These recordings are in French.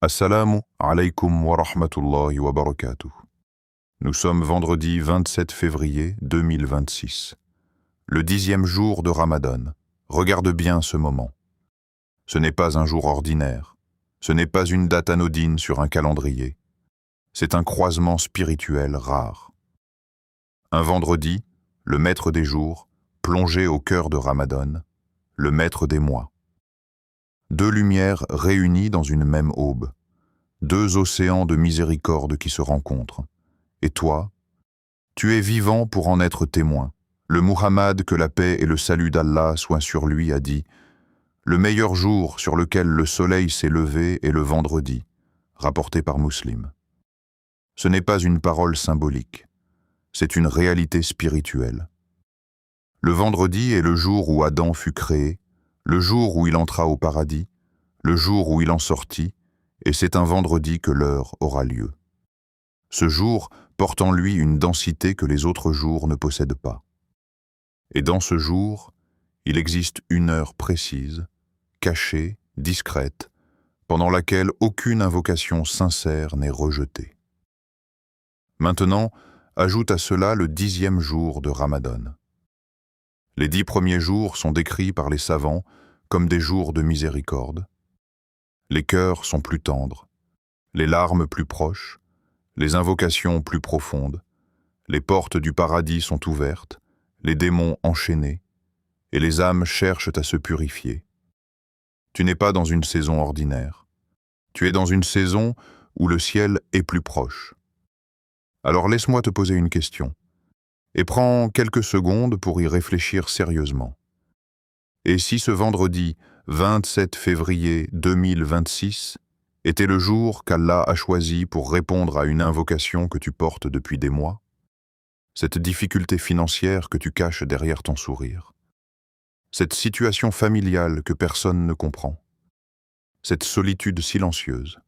Assalamu alaikum wa rahmatullahi wa barakatuh. Nous sommes vendredi 27 février 2026, le 10e jour de Ramadan. Regarde bien ce moment. Ce n'est pas un jour ordinaire, ce n'est pas une date anodine sur un calendrier. C'est un croisement spirituel rare. Un vendredi, le maître des jours, plongé au cœur de Ramadan, le maître des mois. Deux lumières réunies dans une même aube, deux océans de miséricorde qui se rencontrent. Et toi, tu es vivant pour en être témoin. Le Muhammad, que la paix et le salut d'Allah soient sur lui, a dit « Le meilleur jour sur lequel le soleil s'est levé est le vendredi », rapporté par Muslim. Ce n'est pas une parole symbolique, c'est une réalité spirituelle. Le vendredi est le jour où Adam fut créé, le jour où il entra au paradis, le jour où il en sortit, et c'est un vendredi que l'heure aura lieu. Ce jour porte en lui une densité que les autres jours ne possèdent pas. Et dans ce jour, il existe une heure précise, cachée, discrète, pendant laquelle aucune invocation sincère n'est rejetée. Maintenant, ajoute à cela le 10e jour de Ramadan. Les 10 premiers jours sont décrits par les savants comme des jours de miséricorde. Les cœurs sont plus tendres, les larmes plus proches, les invocations plus profondes, les portes du paradis sont ouvertes, les démons enchaînés, et les âmes cherchent à se purifier. Tu n'es pas dans une saison ordinaire, tu es dans une saison où le ciel est plus proche. Alors laisse-moi te poser une question, et prends quelques secondes pour y réfléchir sérieusement. Et si ce vendredi 27 février 2026 était le jour qu'Allah a choisi pour répondre à une invocation que tu portes depuis des mois? Cette difficulté financière que tu caches derrière ton sourire? Cette situation familiale que personne ne comprend? Cette solitude silencieuse?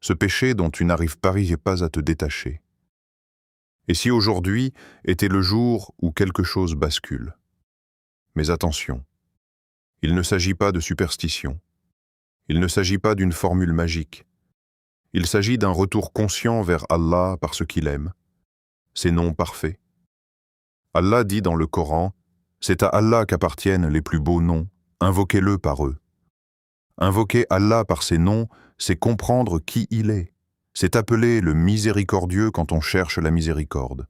Ce péché dont tu n'arrives pas à te détacher? Et si aujourd'hui était le jour où quelque chose bascule? Mais attention, il ne s'agit pas de superstition. Il ne s'agit pas d'une formule magique. Il s'agit d'un retour conscient vers Allah par ce qu'il aime, ses noms parfaits. Allah dit dans le Coran, « C'est à Allah qu'appartiennent les plus beaux noms, invoquez-le par eux. » Invoquer Allah par ses noms, c'est comprendre qui il est. C'est appeler le miséricordieux quand on cherche la miséricorde.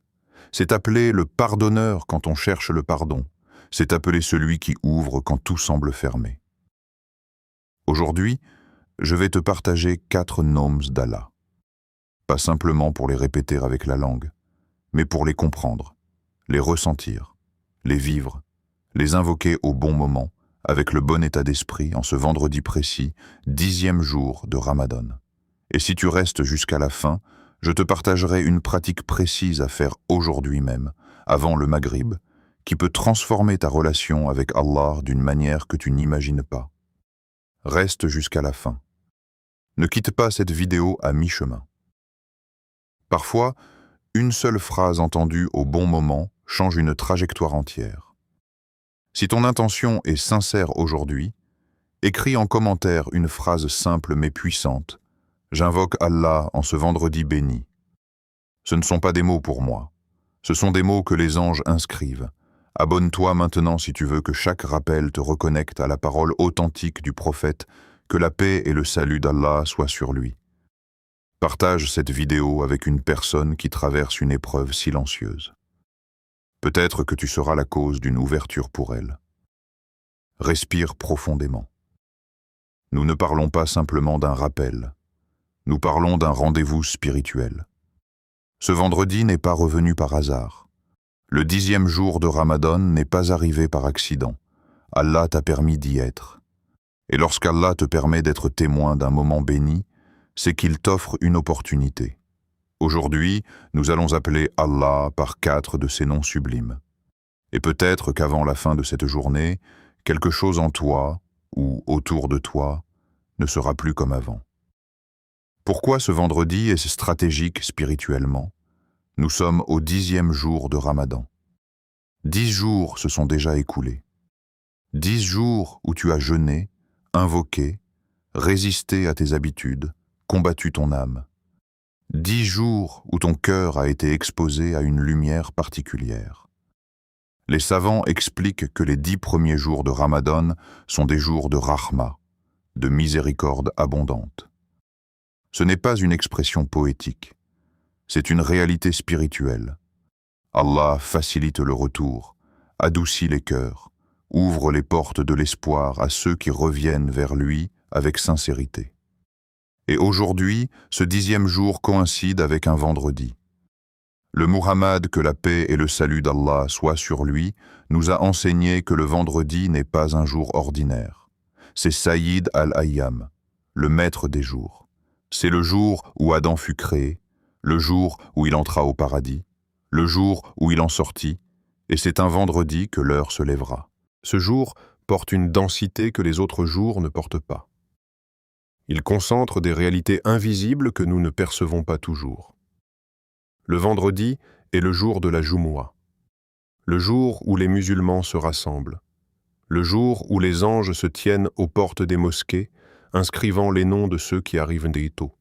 C'est appeler le pardonneur quand on cherche le pardon. C'est appeler celui qui ouvre quand tout semble fermé. Aujourd'hui, je vais te partager 4 noms d'Allah. Pas simplement pour les répéter avec la langue, mais pour les comprendre, les ressentir, les vivre, les invoquer au bon moment, avec le bon état d'esprit en ce vendredi précis, 10e jour de Ramadan. Et si tu restes jusqu'à la fin, je te partagerai une pratique précise à faire aujourd'hui même, avant le Maghrib, qui peut transformer ta relation avec Allah d'une manière que tu n'imagines pas. Reste jusqu'à la fin. Ne quitte pas cette vidéo à mi-chemin. Parfois, une seule phrase entendue au bon moment change une trajectoire entière. Si ton intention est sincère aujourd'hui, écris en commentaire une phrase simple mais puissante. J'invoque Allah en ce vendredi béni. Ce ne sont pas des mots pour moi. Ce sont des mots que les anges inscrivent. Abonne-toi maintenant si tu veux que chaque rappel te reconnecte à la parole authentique du prophète, que la paix et le salut d'Allah soient sur lui. Partage cette vidéo avec une personne qui traverse une épreuve silencieuse. Peut-être que tu seras la cause d'une ouverture pour elle. Respire profondément. Nous ne parlons pas simplement d'un rappel. Nous parlons d'un rendez-vous spirituel. Ce vendredi n'est pas revenu par hasard. Le 10e jour de Ramadan n'est pas arrivé par accident. Allah t'a permis d'y être. Et lorsqu'Allah te permet d'être témoin d'un moment béni, c'est qu'il t'offre une opportunité. Aujourd'hui, nous allons appeler Allah par 4 de ses noms sublimes. Et peut-être qu'avant la fin de cette journée, quelque chose en toi, ou autour de toi, ne sera plus comme avant. Pourquoi ce vendredi est-ce stratégique spirituellement? Nous sommes au 10e jour de Ramadan. 10 jours se sont déjà écoulés. 10 jours où tu as jeûné, invoqué, résisté à tes habitudes, combattu ton âme. 10 jours où ton cœur a été exposé à une lumière particulière. Les savants expliquent que les 10 premiers jours de Ramadan sont des jours de rahma, de miséricorde abondante. Ce n'est pas une expression poétique, c'est une réalité spirituelle. Allah facilite le retour, adoucit les cœurs, ouvre les portes de l'espoir à ceux qui reviennent vers lui avec sincérité. Et aujourd'hui, ce 10e jour coïncide avec un vendredi. Le Muhammad, que la paix et le salut d'Allah soient sur lui, nous a enseigné que le vendredi n'est pas un jour ordinaire. C'est Sayyid al-Ayyam, le maître des jours. C'est le jour où Adam fut créé, le jour où il entra au paradis, le jour où il en sortit, et c'est un vendredi que l'heure se lèvera. Ce jour porte une densité que les autres jours ne portent pas. Il concentre des réalités invisibles que nous ne percevons pas toujours. Le vendredi est le jour de la Jumu'ah, le jour où les musulmans se rassemblent, le jour où les anges se tiennent aux portes des mosquées, inscrivant les noms de ceux qui arrivent des tôt,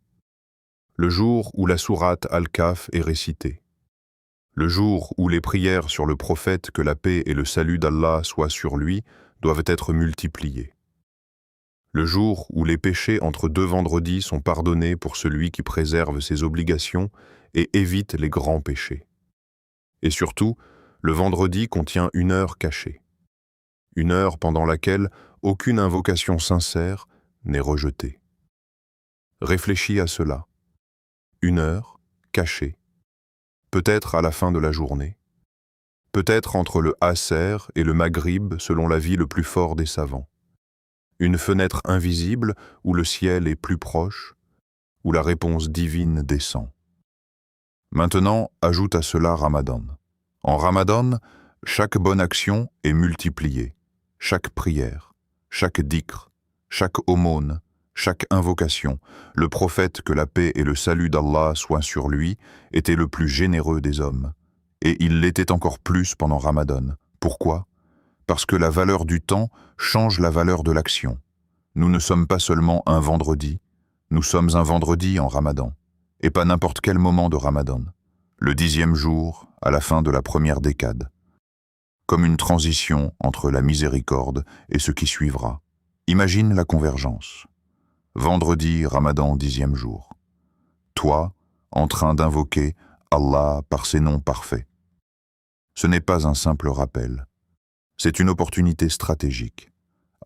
le jour où la sourate Al-Kahf est récitée, le jour où les prières sur le prophète, que la paix et le salut d'Allah soient sur lui, doivent être multipliées, le jour où les péchés entre 2 vendredis sont pardonnés pour celui qui préserve ses obligations et évite les grands péchés. Et surtout, le vendredi contient une heure cachée. Une heure pendant laquelle aucune invocation sincère n'est rejetée. Réfléchis à cela. Une heure cachée. Peut-être à la fin de la journée. Peut-être entre le Asr et le Maghrib selon l'avis le plus fort des savants. Une fenêtre invisible où le ciel est plus proche, où la réponse divine descend. Maintenant, ajoute à cela Ramadan. En Ramadan, chaque bonne action est multipliée, chaque prière, chaque dhikr, chaque aumône, chaque invocation. Le prophète, que la paix et le salut d'Allah soient sur lui, était le plus généreux des hommes. Et il l'était encore plus pendant Ramadan. Pourquoi ? Parce que la valeur du temps change la valeur de l'action. Nous ne sommes pas seulement un vendredi, nous sommes un vendredi en Ramadan. Et pas n'importe quel moment de Ramadan, le 10e jour, à la fin de la première décade, comme une transition entre la miséricorde et ce qui suivra. Imagine la convergence. Vendredi, Ramadan, 10e jour. Toi, en train d'invoquer Allah par ses noms parfaits. Ce n'est pas un simple rappel, c'est une opportunité stratégique.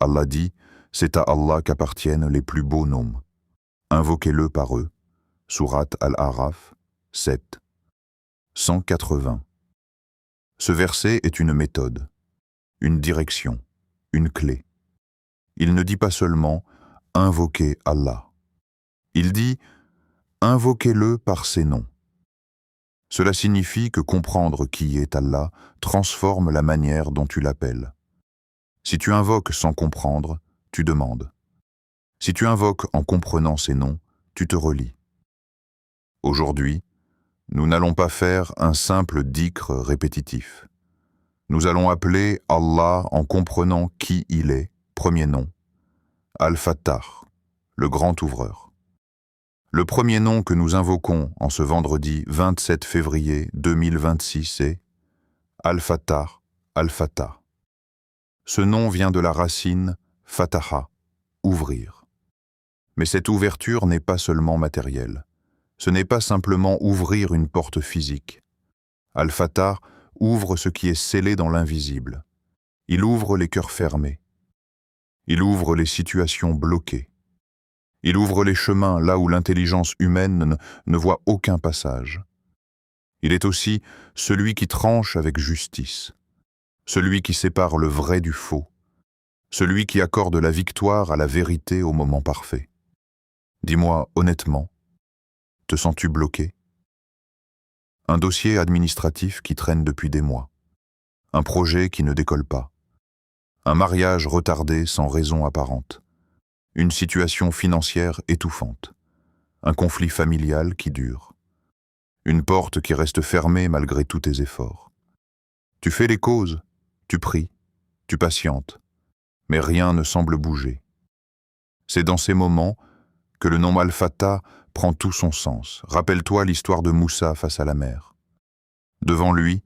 Allah dit, c'est à Allah qu'appartiennent les plus beaux noms. Invoquez-le par eux. Sourate Al-Araf, 7, 180. Ce verset est une méthode, une direction, une clé. Il ne dit pas seulement « invoquez Allah ». Il dit « invoquez-le par ses noms ». Cela signifie que comprendre qui est Allah transforme la manière dont tu l'appelles. Si tu invoques sans comprendre, tu demandes. Si tu invoques en comprenant ses noms, tu te relis. Aujourd'hui, nous n'allons pas faire un simple dhikr répétitif. Nous allons appeler Allah en comprenant qui il est, premier nom, Al-Fattah, le grand ouvreur. Le premier nom que nous invoquons en ce vendredi 27 février 2026 est Al-Fattah, Al-Fattah. Ce nom vient de la racine Fataha, ouvrir. Mais cette ouverture n'est pas seulement matérielle. Ce n'est pas simplement ouvrir une porte physique. Al-Fattah ouvre ce qui est scellé dans l'invisible. Il ouvre les cœurs fermés. Il ouvre les situations bloquées. Il ouvre les chemins là où l'intelligence humaine ne voit aucun passage. Il est aussi celui qui tranche avec justice, celui qui sépare le vrai du faux, celui qui accorde la victoire à la vérité au moment parfait. Dis-moi honnêtement, te sens-tu bloqué ? Un dossier administratif qui traîne depuis des mois, un projet qui ne décolle pas, un mariage retardé sans raison apparente, une situation financière étouffante, un conflit familial qui dure, une porte qui reste fermée malgré tous tes efforts. Tu fais les causes, tu pries, tu patientes, mais rien ne semble bouger. C'est dans ces moments que le nom Al-Fatah prend tout son sens. Rappelle-toi l'histoire de Moussa face à la mer. Devant lui,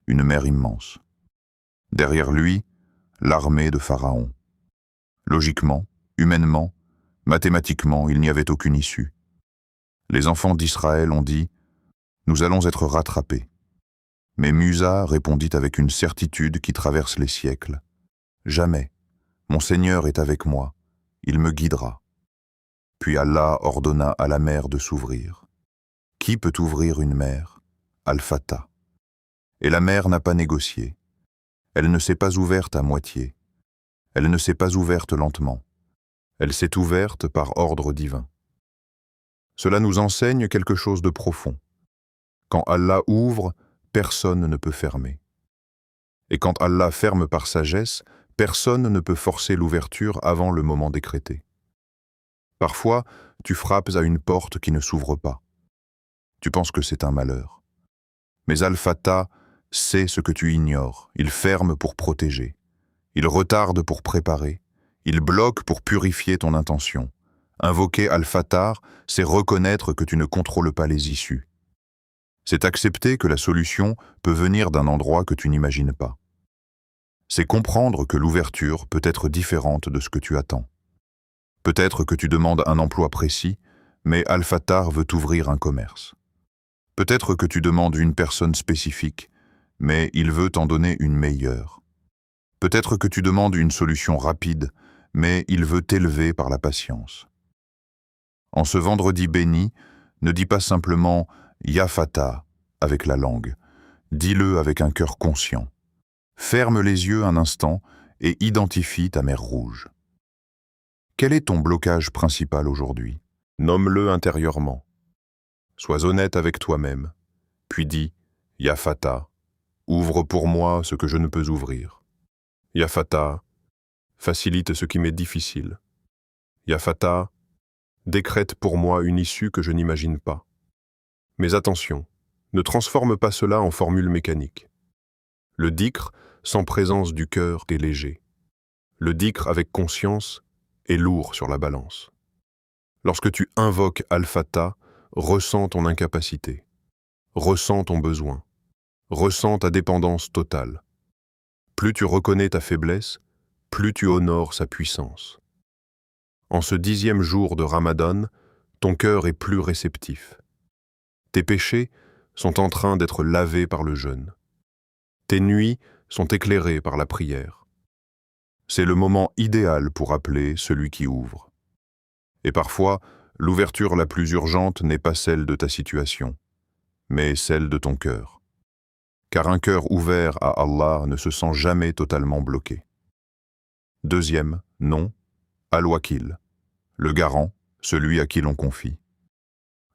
une mer immense. Derrière lui, l'armée de Pharaon. Logiquement, humainement, mathématiquement, il n'y avait aucune issue. Les enfants d'Israël ont dit « Nous allons être rattrapés ». Mais Musa répondit avec une certitude qui traverse les siècles. « Jamais. Mon Seigneur est avec moi. Il me guidera. » Puis Allah ordonna à la mer de s'ouvrir. Qui peut ouvrir une mer? Al-Fatah. Et la mer n'a pas négocié. Elle ne s'est pas ouverte à moitié. Elle ne s'est pas ouverte lentement. Elle s'est ouverte par ordre divin. Cela nous enseigne quelque chose de profond. Quand Allah ouvre, personne ne peut fermer. Et quand Allah ferme par sagesse, personne ne peut forcer l'ouverture avant le moment décrété. Parfois, tu frappes à une porte qui ne s'ouvre pas. Tu penses que c'est un malheur. Mais Al-Fatah sait ce que tu ignores. Il ferme pour protéger. Il retarde pour préparer. Il bloque pour purifier ton intention. Invoquer Al-Fatah, c'est reconnaître que tu ne contrôles pas les issues. C'est accepter que la solution peut venir d'un endroit que tu n'imagines pas. C'est comprendre que l'ouverture peut être différente de ce que tu attends. Peut-être que tu demandes un emploi précis, mais Al-Fatah veut t'ouvrir un commerce. Peut-être que tu demandes une personne spécifique, mais il veut t'en donner une meilleure. Peut-être que tu demandes une solution rapide, mais il veut t'élever par la patience. En ce vendredi béni, ne dis pas simplement « Ya Fatah » avec la langue. Dis-le avec un cœur conscient. Ferme les yeux un instant et identifie ta mer rouge. Quel est ton blocage principal aujourd'hui? Nomme-le intérieurement. Sois honnête avec toi-même, puis dis « Ya Fatah », ouvre pour moi ce que je ne peux ouvrir. Ya Fatah, facilite ce qui m'est difficile. Ya Fatah, décrète pour moi une issue que je n'imagine pas. Mais attention, ne transforme pas cela en formule mécanique. Le dhikr, sans présence du cœur, est léger. Le dhikr avec conscience est lourd sur la balance. Lorsque tu invoques Al-Fatah, ressens ton incapacité, ressens ton besoin, ressens ta dépendance totale. Plus tu reconnais ta faiblesse, plus tu honores sa puissance. En ce 10e jour de Ramadan, ton cœur est plus réceptif. Tes péchés sont en train d'être lavés par le jeûne. Tes nuits sont éclairées par la prière. C'est le moment idéal pour appeler celui qui ouvre. Et parfois, l'ouverture la plus urgente n'est pas celle de ta situation, mais celle de ton cœur. Car un cœur ouvert à Allah ne se sent jamais totalement bloqué. Deuxième nom, Al-Wakil, le garant, celui à qui l'on confie.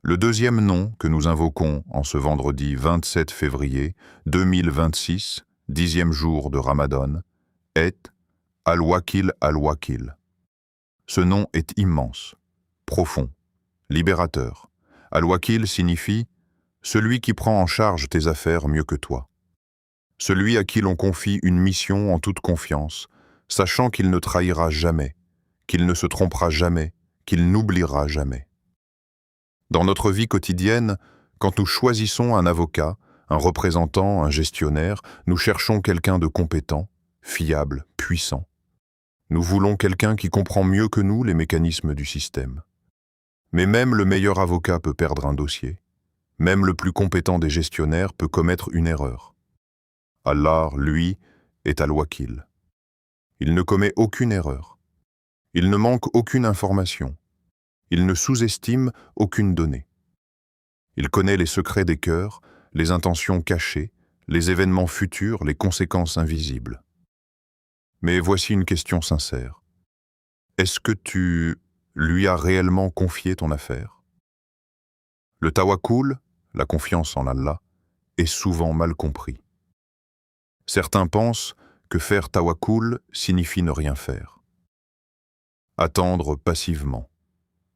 Le deuxième nom que nous invoquons en ce vendredi 27 février 2026, 10e jour de Ramadan, est Al-Wakil Al-Wakil. Ce nom est immense, profond, libérateur. Al-Wakil signifie « celui qui prend en charge tes affaires mieux que toi ». Celui à qui l'on confie une mission en toute confiance, sachant qu'il ne trahira jamais, qu'il ne se trompera jamais, qu'il n'oubliera jamais. Dans notre vie quotidienne, quand nous choisissons un avocat, un représentant, un gestionnaire, nous cherchons quelqu'un de compétent, fiable, puissant. Nous voulons quelqu'un qui comprend mieux que nous les mécanismes du système. Mais même le meilleur avocat peut perdre un dossier. Même le plus compétent des gestionnaires peut commettre une erreur. Allah, lui, est Al-Wakil. Il ne commet aucune erreur. Il ne manque aucune information. Il ne sous-estime aucune donnée. Il connaît les secrets des cœurs, les intentions cachées, les événements futurs, les conséquences invisibles. Mais voici une question sincère. Est-ce que tu lui as réellement confié ton affaire? Le tawakkul, la confiance en Allah, est souvent mal compris. Certains pensent que faire tawakkul signifie ne rien faire. Attendre passivement,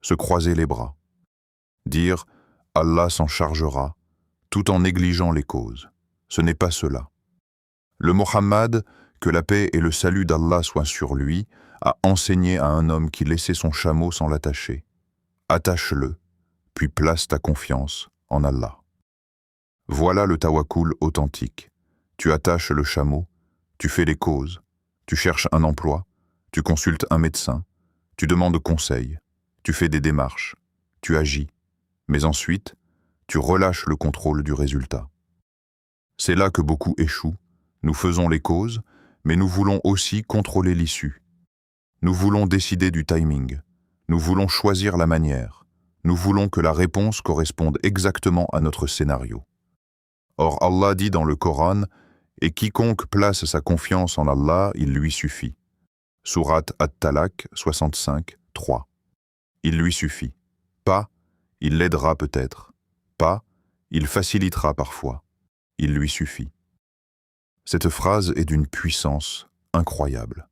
se croiser les bras, dire « Allah s'en chargera » tout en négligeant les causes. Ce n'est pas cela. Le Mohammed, que la paix et le salut d'Allah soient sur lui, a enseigné à un homme qui laissait son chameau sans l'attacher. Attache-le, puis place ta confiance en Allah. Voilà le tawakkul authentique. Tu attaches le chameau, tu fais les causes, tu cherches un emploi, tu consultes un médecin, tu demandes conseil, tu fais des démarches, tu agis, mais ensuite, tu relâches le contrôle du résultat. C'est là que beaucoup échouent. Nous faisons les causes, mais nous voulons aussi contrôler l'issue. Nous voulons décider du timing. Nous voulons choisir la manière. Nous voulons que la réponse corresponde exactement à notre scénario. Or, Allah dit dans le Coran, « Et quiconque place sa confiance en Allah, il lui suffit. » Sourate At-Talaq 65, 3. Il lui suffit. Pas, il l'aidera peut-être. Pas, il facilitera parfois. Il lui suffit. Cette phrase est d'une puissance incroyable.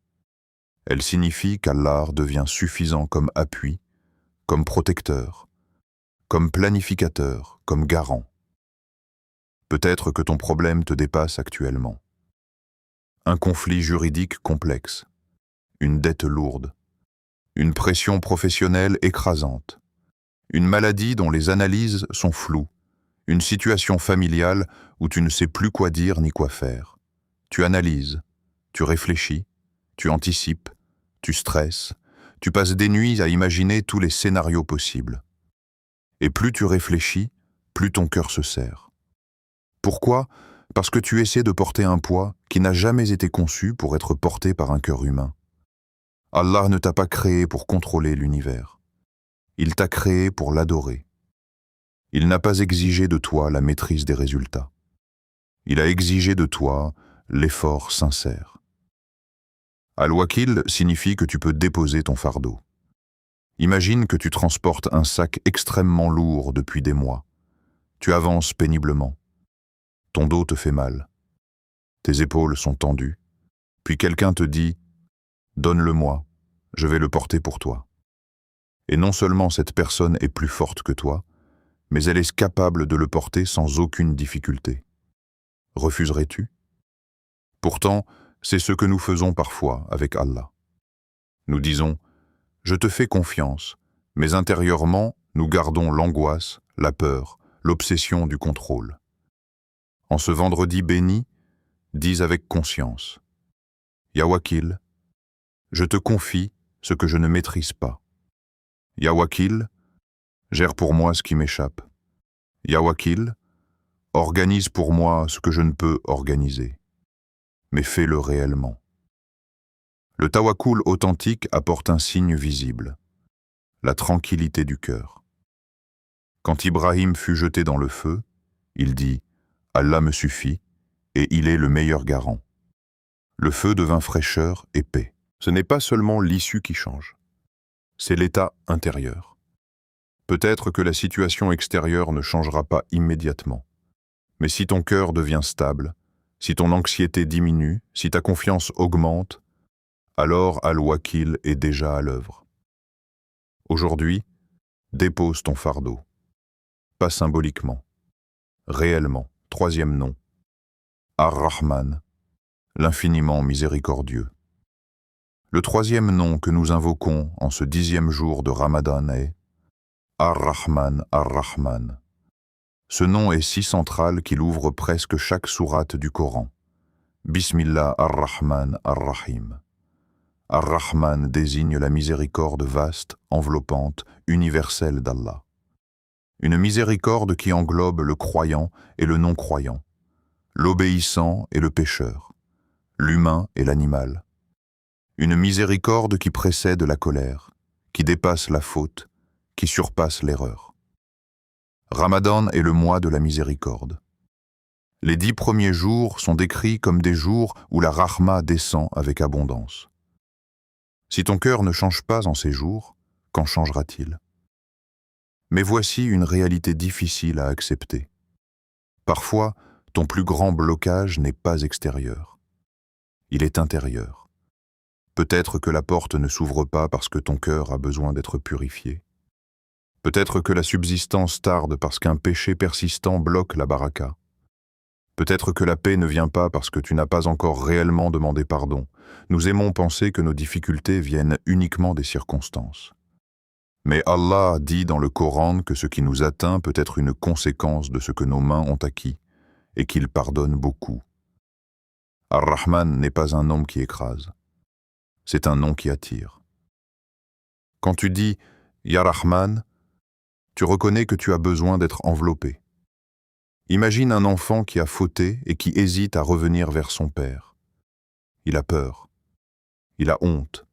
Elle signifie qu'Allah devient suffisant comme appui, comme protecteur, comme planificateur, comme garant. Peut-être que ton problème te dépasse actuellement. Un conflit juridique complexe, une dette lourde, une pression professionnelle écrasante, une maladie dont les analyses sont floues, une situation familiale où tu ne sais plus quoi dire ni quoi faire. Tu analyses, tu réfléchis, tu anticipes, tu stresses, tu passes des nuits à imaginer tous les scénarios possibles. Et plus tu réfléchis, plus ton cœur se serre. Pourquoi? Parce que tu essaies de porter un poids qui n'a jamais été conçu pour être porté par un cœur humain. Allah ne t'a pas créé pour contrôler l'univers. Il t'a créé pour l'adorer. Il n'a pas exigé de toi la maîtrise des résultats. Il a exigé de toi l'effort sincère. Al-Wakil signifie que tu peux déposer ton fardeau. Imagine que tu transportes un sac extrêmement lourd depuis des mois. Tu avances péniblement. Ton dos te fait mal. Tes épaules sont tendues. Puis quelqu'un te dit « Donne-le-moi, je vais le porter pour toi ». Et non seulement cette personne est plus forte que toi, mais elle est capable de le porter sans aucune difficulté. Refuserais-tu? Pourtant, c'est ce que nous faisons parfois avec Allah. Nous disons « Je te fais confiance », mais intérieurement, nous gardons l'angoisse, la peur, l'obsession du contrôle. En ce vendredi béni, dis avec conscience « Ya Wakil, je te confie ce que je ne maîtrise pas. Ya Wakil, gère pour moi ce qui m'échappe. Ya Wakil, organise pour moi ce que je ne peux organiser. Mais fais-le réellement. » Le tawakkul authentique apporte un signe visible, la tranquillité du cœur. Quand Ibrahim fut jeté dans le feu, il dit « Allah me suffit et il est le meilleur garant. » Le feu devint fraîcheur et paix. Ce n'est pas seulement l'issue qui change, c'est l'état intérieur. Peut-être que la situation extérieure ne changera pas immédiatement, mais si ton cœur devient stable, si ton anxiété diminue, si ta confiance augmente, alors Al-Wakil est déjà à l'œuvre. Aujourd'hui, dépose ton fardeau. Pas symboliquement, réellement. Troisième nom, Ar-Rahman, l'infiniment miséricordieux. Le troisième nom que nous invoquons en ce 10e jour de Ramadan est Ar-Rahman, Ar-Rahman. Ce nom est si central qu'il ouvre presque chaque sourate du Coran. Bismillah Ar-Rahman, Ar-Rahim. Ar-Rahman désigne la miséricorde vaste, enveloppante, universelle d'Allah. Une miséricorde qui englobe le croyant et le non-croyant, l'obéissant et le pécheur, l'humain et l'animal. Une miséricorde qui précède la colère, qui dépasse la faute, qui surpasse l'erreur. Ramadan est le mois de la miséricorde. Les 10 premiers jours sont décrits comme des jours où la rahma descend avec abondance. Si ton cœur ne change pas en ces jours, quand changera-t-il? Mais voici une réalité difficile à accepter. Parfois, ton plus grand blocage n'est pas extérieur. Il est intérieur. Peut-être que la porte ne s'ouvre pas parce que ton cœur a besoin d'être purifié. Peut-être que la subsistance tarde parce qu'un péché persistant bloque la baraka. Peut-être que la paix ne vient pas parce que tu n'as pas encore réellement demandé pardon. Nous aimons penser que nos difficultés viennent uniquement des circonstances. Mais Allah dit dans le Coran que ce qui nous atteint peut être une conséquence de ce que nos mains ont acquis, et qu'il pardonne beaucoup. Ar-Rahman n'est pas un nom qui écrase, c'est un nom qui attire. Quand tu dis « Ya Rahman », tu reconnais que tu as besoin d'être enveloppé. Imagine un enfant qui a fauté et qui hésite à revenir vers son père. Il a peur, il a honte,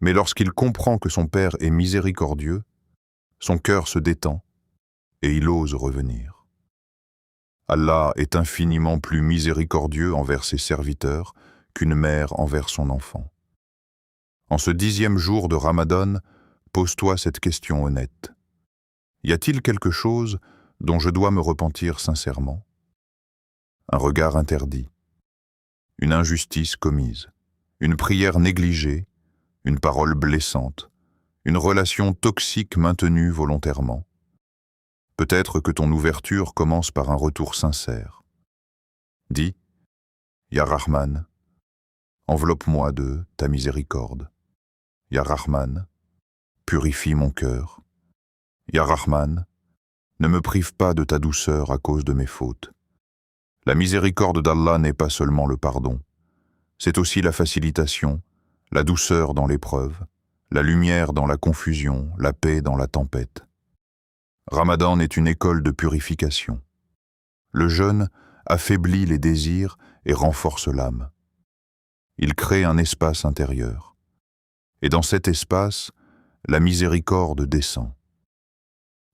mais lorsqu'il comprend que son père est miséricordieux, son cœur se détend et il ose revenir. Allah est infiniment plus miséricordieux envers ses serviteurs qu'une mère envers son enfant. En ce 10e jour de Ramadan, pose-toi cette question honnête. Y a-t-il quelque chose dont je dois me repentir sincèrement? Un regard interdit, une injustice commise, une prière négligée, une parole blessante, une relation toxique maintenue volontairement. Peut-être que ton ouverture commence par un retour sincère. Dis, Ya Rahman, enveloppe-moi de ta miséricorde. Ya Rahman, purifie mon cœur. Ya Rahman, ne me prive pas de ta douceur à cause de mes fautes. La miséricorde d'Allah n'est pas seulement le pardon, c'est aussi la facilitation, la douceur dans l'épreuve, la lumière dans la confusion, la paix dans la tempête. Ramadan est une école de purification. Le jeûne affaiblit les désirs et renforce l'âme. Il crée un espace intérieur. Et dans cet espace, la miséricorde descend.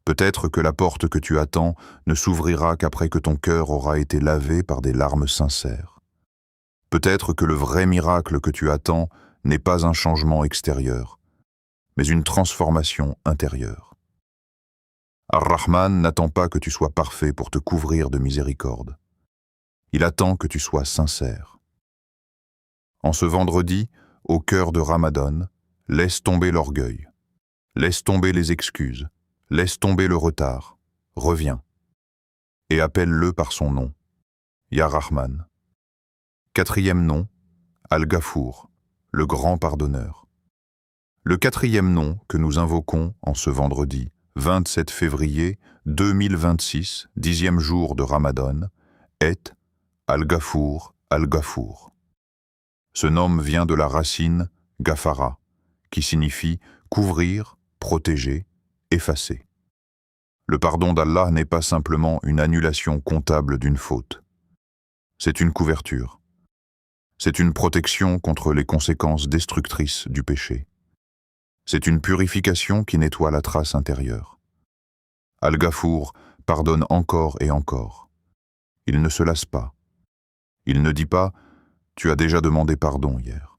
Peut-être que la porte que tu attends ne s'ouvrira qu'après que ton cœur aura été lavé par des larmes sincères. Peut-être que le vrai miracle que tu attends n'est pas un changement extérieur, mais une transformation intérieure. Ar-Rahman n'attend pas que tu sois parfait pour te couvrir de miséricorde. Il attend que tu sois sincère. En ce vendredi, au cœur de Ramadan, laisse tomber l'orgueil, laisse tomber les excuses, laisse tomber le retard, reviens, et appelle-le par son nom, Ya Rahman. 4e nom, Al-Ghafour, le grand pardonneur. Le 4e nom que nous invoquons en ce vendredi, 27 février 2026, 10e jour de Ramadan, est Al-Ghafour, Al-Ghafour. Ce nom vient de la racine Ghafara, qui signifie couvrir, protéger, effacer. Le pardon d'Allah n'est pas simplement une annulation comptable d'une faute. C'est une couverture. C'est une protection contre les conséquences destructrices du péché. C'est une purification qui nettoie la trace intérieure. Al-Ghafour pardonne encore et encore. Il ne se lasse pas. Il ne dit pas « tu as déjà demandé pardon hier ».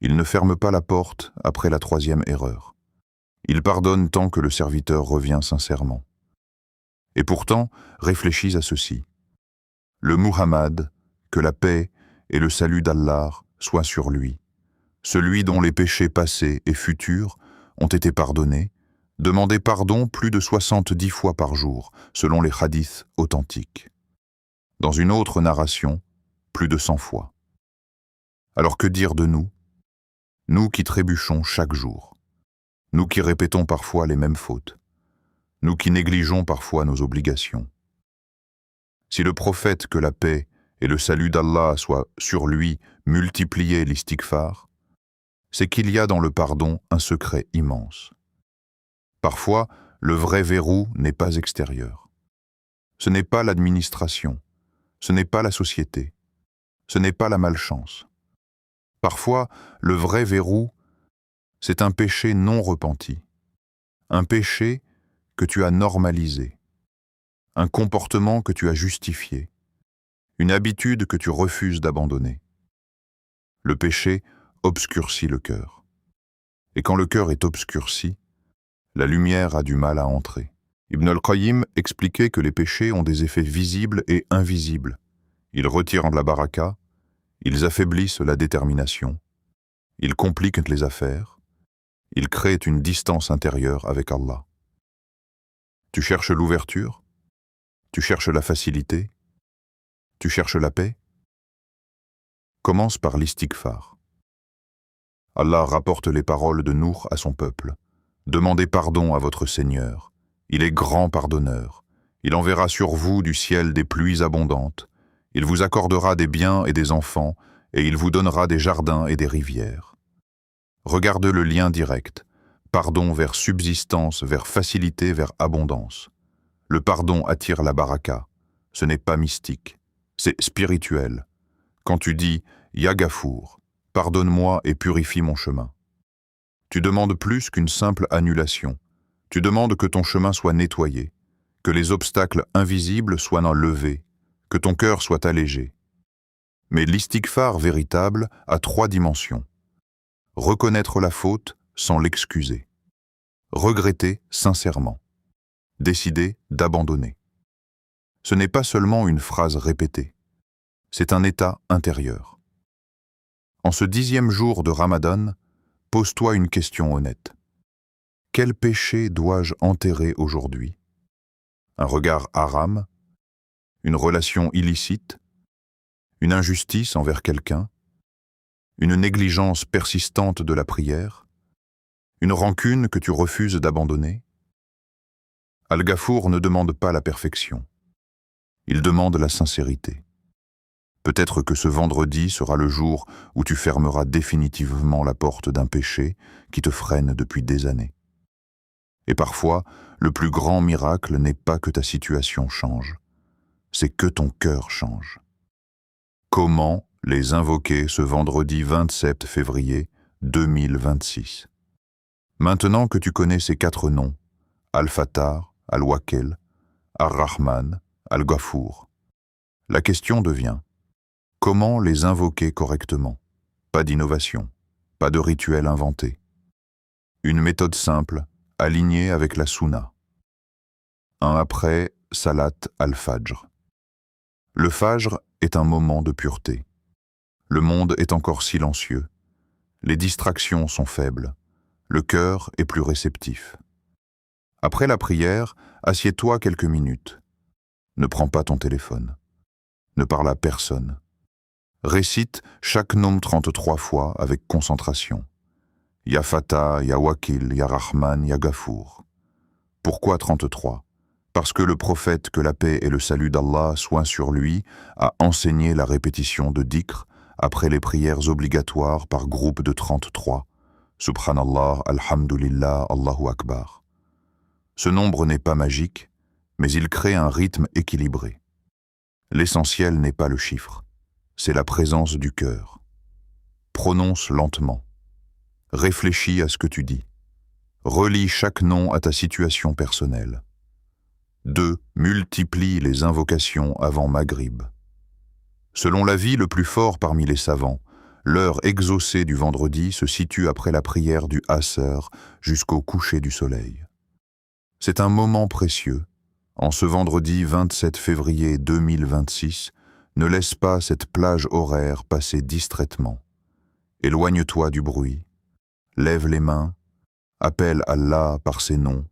Il ne ferme pas la porte après la 3e erreur. Il pardonne tant que le serviteur revient sincèrement. Et pourtant, réfléchis à ceci. Le Muhammad, que la paix et le salut d'Allah soient sur lui, celui dont les péchés passés et futurs ont été pardonnés, demandait pardon plus de 70 fois par jour, selon les hadiths authentiques. Dans une autre narration, plus de 100 fois. Alors que dire de nous? Nous qui trébuchons chaque jour. Nous qui répétons parfois les mêmes fautes. Nous qui négligeons parfois nos obligations. Si le prophète, que la paix et le salut d'Allah soient sur lui, multipliait l'istighfar, c'est qu'il y a dans le pardon un secret immense. Parfois, le vrai verrou n'est pas extérieur. Ce n'est pas l'administration, ce n'est pas la société, ce n'est pas la malchance. Parfois, le vrai verrou, c'est un péché non repenti, un péché que tu as normalisé, un comportement que tu as justifié, une habitude que tu refuses d'abandonner. Le péché obscurcit le cœur. Et quand le cœur est obscurci, la lumière a du mal à entrer. Ibn al-Qayyim expliquait que les péchés ont des effets visibles et invisibles. Ils retirent la baraka, ils affaiblissent la détermination, ils compliquent les affaires, ils créent une distance intérieure avec Allah. Tu cherches l'ouverture? Tu cherches la facilité? Tu cherches la paix? Commence par l'istighfar. Allah rapporte les paroles de Nuh à son peuple. Demandez pardon à votre Seigneur. Il est grand pardonneur. Il enverra sur vous du ciel des pluies abondantes. Il vous accordera des biens et des enfants, et il vous donnera des jardins et des rivières. Regarde le lien direct. Pardon vers subsistance, vers facilité, vers abondance. Le pardon attire la baraka. Ce n'est pas mystique, c'est spirituel. Quand tu dis « Ya Gafour », pardonne-moi et purifie mon chemin. Tu demandes plus qu'une simple annulation. Tu demandes que ton chemin soit nettoyé, que les obstacles invisibles soient enlevés, que ton cœur soit allégé. Mais l'istighfar véritable a 3 dimensions. Reconnaître la faute sans l'excuser. Regretter sincèrement. Décider d'abandonner. Ce n'est pas seulement une phrase répétée. C'est un état intérieur. En ce 10e jour de Ramadan, pose-toi une question honnête. Quel péché dois-je enterrer aujourd'hui? Un regard haram? Une relation illicite? Une injustice envers quelqu'un? Une négligence persistante de la prière? Une rancune que tu refuses d'abandonner? Al-Ghafour ne demande pas la perfection. Il demande la sincérité. Peut-être que ce vendredi sera le jour où tu fermeras définitivement la porte d'un péché qui te freine depuis des années. Et parfois, le plus grand miracle n'est pas que ta situation change, c'est que ton cœur change. Comment les invoquer ce vendredi 27 février 2026? Maintenant que tu connais ces 4 noms, Al-Fattar, Al-Wakil, Ar-Rahman, Al-Ghafour, la question devient: comment les invoquer correctement? Pas d'innovation, pas de rituel inventé. Une méthode simple, alignée avec la Sunna. Un après Salat al-Fajr. Le Fajr est un moment de pureté. Le monde est encore silencieux. Les distractions sont faibles. Le cœur est plus réceptif. Après la prière, assieds-toi quelques minutes. Ne prends pas ton téléphone. Ne parle à personne. Récite chaque nom 33 fois avec concentration. Ya Fatah, Ya Wakil, Ya Rahman, Ya Ghafour. Pourquoi 33? Parce que le prophète, que la paix et le salut d'Allah soient sur lui, a enseigné la répétition de dhikr après les prières obligatoires par groupe de 33. Subhanallah, Alhamdulillah, Allahu Akbar. Ce nombre n'est pas magique, mais il crée un rythme équilibré. L'essentiel n'est pas le chiffre, c'est la présence du cœur. Prononce lentement. Réfléchis à ce que tu dis. Relie chaque nom à ta situation personnelle. 2. Multiplie les invocations avant Maghrib. Selon l'avis le plus fort parmi les savants, l'heure exaucée du vendredi se situe après la prière du Asr jusqu'au coucher du soleil. C'est un moment précieux. En ce vendredi 27 février 2026, ne laisse pas cette plage horaire passer distraitement. Éloigne-toi du bruit. Lève les mains, appelle Allah par ses noms,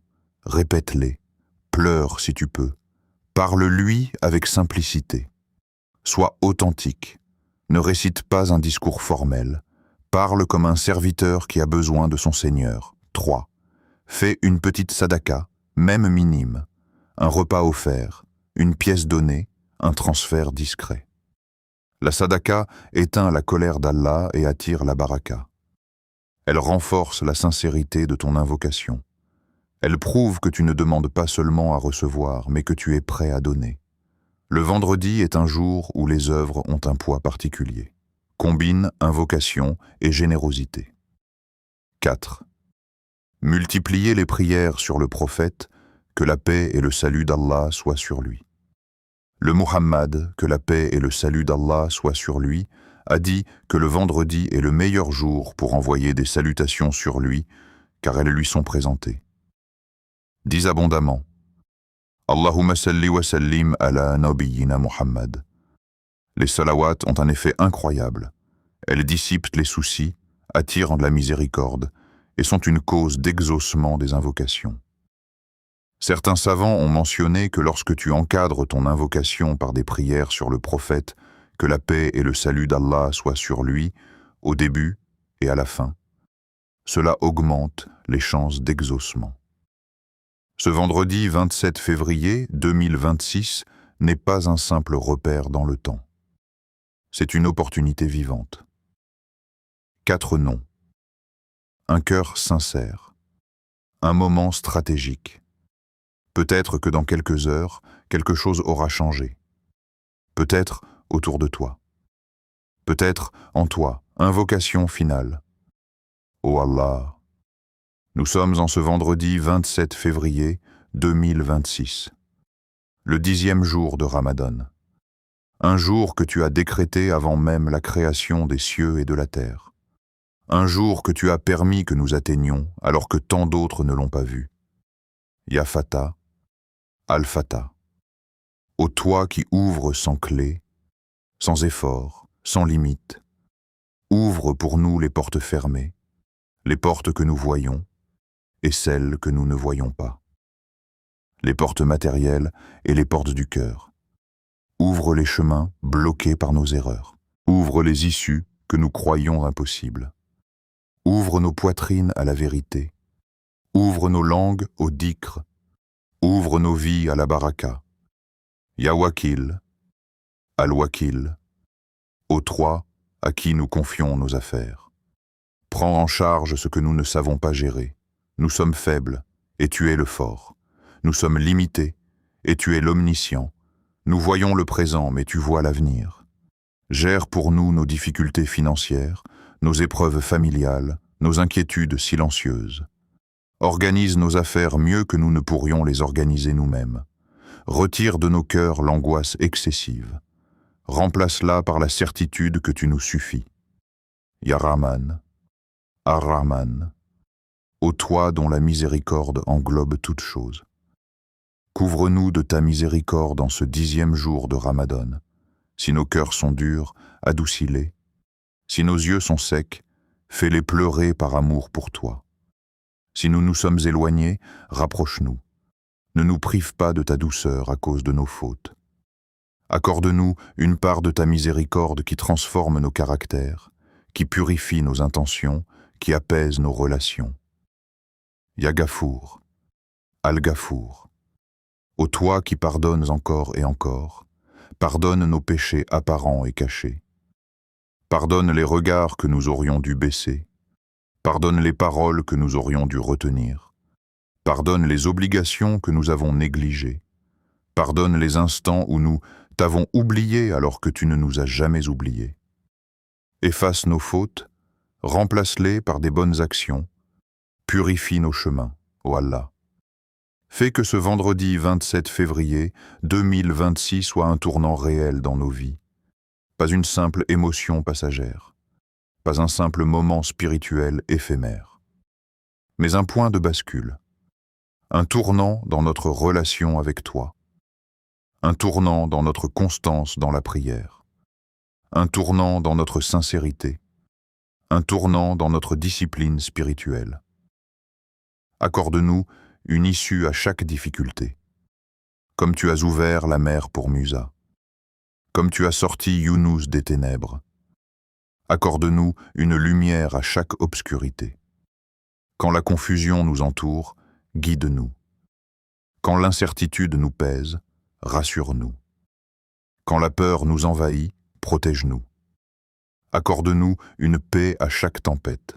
répète-les, pleure si tu peux, parle-lui avec simplicité. Sois authentique, ne récite pas un discours formel, parle comme un serviteur qui a besoin de son Seigneur. 3. Fais une petite sadaka, même minime, un repas offert, une pièce donnée, un transfert discret. La sadaka éteint la colère d'Allah et attire la baraka. Elle renforce la sincérité de ton invocation. Elle prouve que tu ne demandes pas seulement à recevoir, mais que tu es prêt à donner. Le vendredi est un jour où les œuvres ont un poids particulier. Combine invocation et générosité. 4. Multipliez les prières sur le prophète, que la paix et le salut d'Allah soient sur lui. Le Muhammad, que la paix et le salut d'Allah soient sur lui, a dit que le vendredi est le meilleur jour pour envoyer des salutations sur lui, car elles lui sont présentées. Dis abondamment: Allahumma salli wa sallim ala nabiyyina Muhammad. Les salawats ont un effet incroyable. Elles dissipent les soucis, attirent de la miséricorde et sont une cause d'exaucement des invocations. Certains savants ont mentionné que lorsque tu encadres ton invocation par des prières sur le prophète, que la paix et le salut d'Allah soient sur lui, au début et à la fin, cela augmente les chances d'exaucement. Ce vendredi 27 février 2026 n'est pas un simple repère dans le temps. C'est une opportunité vivante. 4 noms. Un cœur sincère. Un moment stratégique. Peut-être que dans quelques heures, quelque chose aura changé. Peut-être autour de toi. Peut-être en toi, invocation finale. Ô Allah, nous sommes en ce vendredi 27 février 2026, le 10e jour de Ramadan, un jour que tu as décrété avant même la création des cieux et de la terre, un jour que tu as permis que nous atteignions alors que tant d'autres ne l'ont pas vu. Ya Fatah, Al-Fatah, ô toi qui ouvres sans clé, sans effort, sans limite, ouvre pour nous les portes fermées, les portes que nous voyons et celles que nous ne voyons pas. Les portes matérielles et les portes du cœur. Ouvre les chemins bloqués par nos erreurs. Ouvre les issues que nous croyons impossibles. Ouvre nos poitrines à la vérité. Ouvre nos langues au dhikr. Ouvre nos vies à la baraka. Ya Wakil, Al-Wakil, ô toi à qui nous confions nos affaires. Prends en charge ce que nous ne savons pas gérer. Nous sommes faibles, et tu es le fort. Nous sommes limités, et tu es l'omniscient. Nous voyons le présent, mais tu vois l'avenir. Gère pour nous nos difficultés financières, nos épreuves familiales, nos inquiétudes silencieuses. Organise nos affaires mieux que nous ne pourrions les organiser nous-mêmes. Retire de nos cœurs l'angoisse excessive. Remplace-la par la certitude que tu nous suffis. Ya Rahman, Ar-Rahman, ô toi dont la miséricorde englobe toutes choses. Couvre-nous de ta miséricorde en ce 10e jour de Ramadan. Si nos cœurs sont durs, adoucis-les. Si nos yeux sont secs, fais-les pleurer par amour pour toi. Si nous nous sommes éloignés, rapproche-nous. Ne nous prive pas de ta douceur à cause de nos fautes. Accorde-nous une part de ta miséricorde qui transforme nos caractères, qui purifie nos intentions, qui apaise nos relations. Ya Gafour, Al-Gafour, ô toi qui pardonnes encore et encore, pardonne nos péchés apparents et cachés. Pardonne les regards que nous aurions dû baisser. Pardonne les paroles que nous aurions dû retenir. Pardonne les obligations que nous avons négligées. Pardonne les instants où nous t'avons oublié alors que tu ne nous as jamais oubliés. Efface nos fautes, remplace-les par des bonnes actions. Purifie nos chemins, ô Allah. Fais que ce vendredi 27 février 2026 soit un tournant réel dans nos vies. Pas une simple émotion passagère. Pas un simple moment spirituel éphémère. Mais un point de bascule. Un tournant dans notre relation avec toi. Un tournant dans notre constance dans la prière. Un tournant dans notre sincérité. Un tournant dans notre discipline spirituelle. Accorde-nous une issue à chaque difficulté. Comme tu as ouvert la mer pour Musa. Comme tu as sorti Younous des ténèbres. Accorde-nous une lumière à chaque obscurité. Quand la confusion nous entoure, guide-nous. Quand l'incertitude nous pèse, rassure-nous. Quand la peur nous envahit, protège-nous. Accorde-nous une paix à chaque tempête.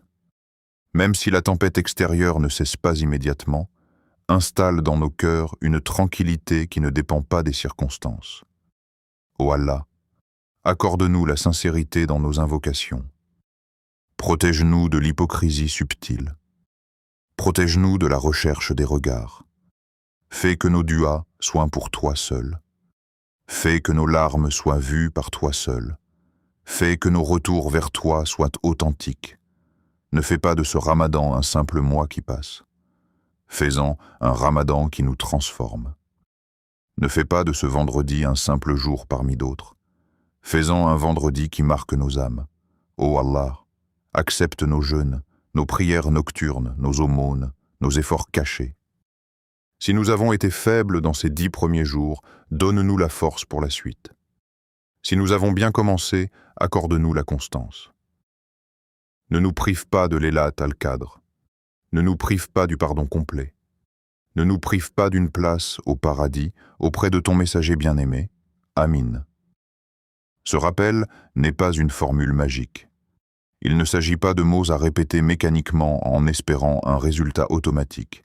Même si la tempête extérieure ne cesse pas immédiatement, installe dans nos cœurs une tranquillité qui ne dépend pas des circonstances. Ô Allah, accorde-nous la sincérité dans nos invocations. Protège-nous de l'hypocrisie subtile. Protège-nous de la recherche des regards. Fais que nos duas soient pour toi seul. Fais que nos larmes soient vues par toi seul. Fais que nos retours vers toi soient authentiques. Ne fais pas de ce Ramadan un simple mois qui passe. Fais-en un Ramadan qui nous transforme. Ne fais pas de ce vendredi un simple jour parmi d'autres. Fais-en un vendredi qui marque nos âmes. Ô Allah, accepte nos jeûnes, nos prières nocturnes, nos aumônes, nos efforts cachés. Si nous avons été faibles dans ces 10 premiers jours, donne-nous la force pour la suite. Si nous avons bien commencé, accorde-nous la constance. Ne nous prive pas de l'élat al-Qadr. Ne nous prive pas du pardon complet. Ne nous prive pas d'une place au paradis auprès de ton messager bien-aimé. Amin. Ce rappel n'est pas une formule magique. Il ne s'agit pas de mots à répéter mécaniquement en espérant un résultat automatique.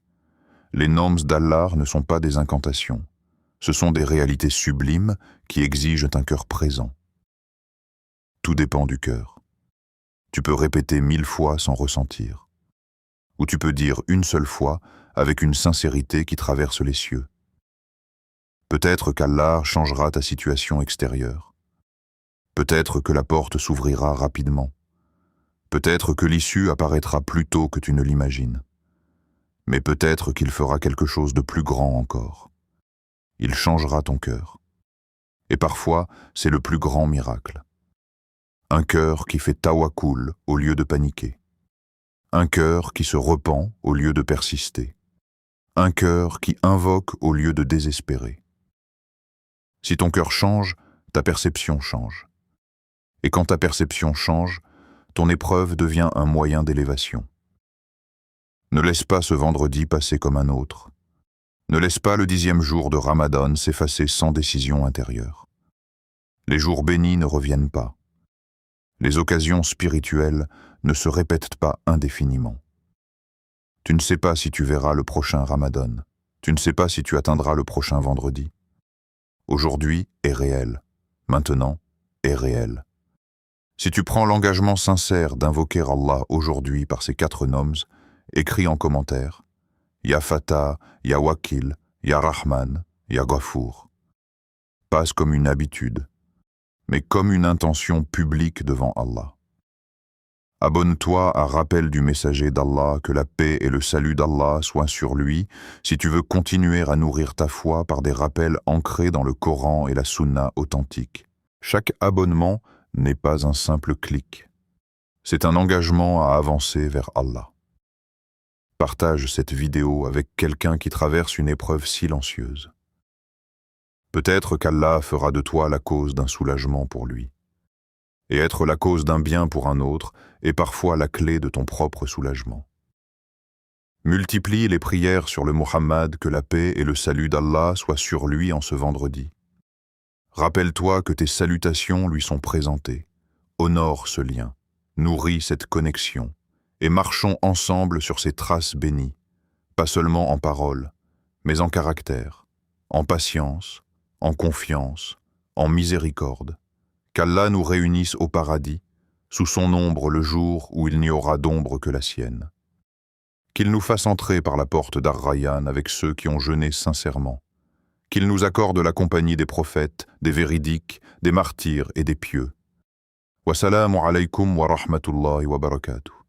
Les noms d'Allah ne sont pas des incantations. Ce sont des réalités sublimes qui exigent un cœur présent. Tout dépend du cœur. Tu peux répéter 1000 fois sans ressentir. Ou tu peux dire une seule fois avec une sincérité qui traverse les cieux. Peut-être qu'Allah changera ta situation extérieure. Peut-être que la porte s'ouvrira rapidement. Peut-être que l'issue apparaîtra plus tôt que tu ne l'imagines. Mais peut-être qu'il fera quelque chose de plus grand encore. Il changera ton cœur. Et parfois, c'est le plus grand miracle. Un cœur qui fait tawakkul au lieu de paniquer. Un cœur qui se repent au lieu de persister. Un cœur qui invoque au lieu de désespérer. Si ton cœur change, ta perception change. Et quand ta perception change, ton épreuve devient un moyen d'élévation. Ne laisse pas ce vendredi passer comme un autre. Ne laisse pas le 10e jour de Ramadan s'effacer sans décision intérieure. Les jours bénis ne reviennent pas. Les occasions spirituelles ne se répètent pas indéfiniment. Tu ne sais pas si tu verras le prochain Ramadan. Tu ne sais pas si tu atteindras le prochain vendredi. Aujourd'hui est réel. Maintenant est réel. Si tu prends l'engagement sincère d'invoquer Allah aujourd'hui par ces 4 noms, écris en commentaire « Ya Fatah, Ya Wakil, Ya Rahman, Ya Ghafour ». Passe comme une habitude, mais comme une intention publique devant Allah. Abonne-toi à Rappel du messager d'Allah, que la paix et le salut d'Allah soient sur lui, si tu veux continuer à nourrir ta foi par des rappels ancrés dans le Coran et la Sunna authentique. Chaque abonnement n'est pas un simple clic. C'est un engagement à avancer vers Allah. Partage cette vidéo avec quelqu'un qui traverse une épreuve silencieuse. Peut-être qu'Allah fera de toi la cause d'un soulagement pour lui. Et être la cause d'un bien pour un autre est parfois la clé de ton propre soulagement. Multiplie les prières sur le Muhammad, que la paix et le salut d'Allah soient sur lui en ce vendredi. Rappelle-toi que tes salutations lui sont présentées. Honore ce lien, nourris cette connexion, et marchons ensemble sur ces traces bénies, pas seulement en paroles, mais en caractère, en patience, en confiance, en miséricorde. Qu'Allah nous réunisse au paradis, sous son ombre le jour où il n'y aura d'ombre que la sienne. Qu'il nous fasse entrer par la porte d'Ar-Rayyan avec ceux qui ont jeûné sincèrement. Qu'il nous accorde la compagnie des prophètes, des véridiques, des martyrs et des pieux. Wassalamu alaykum wa rahmatullahi wa barakatuh.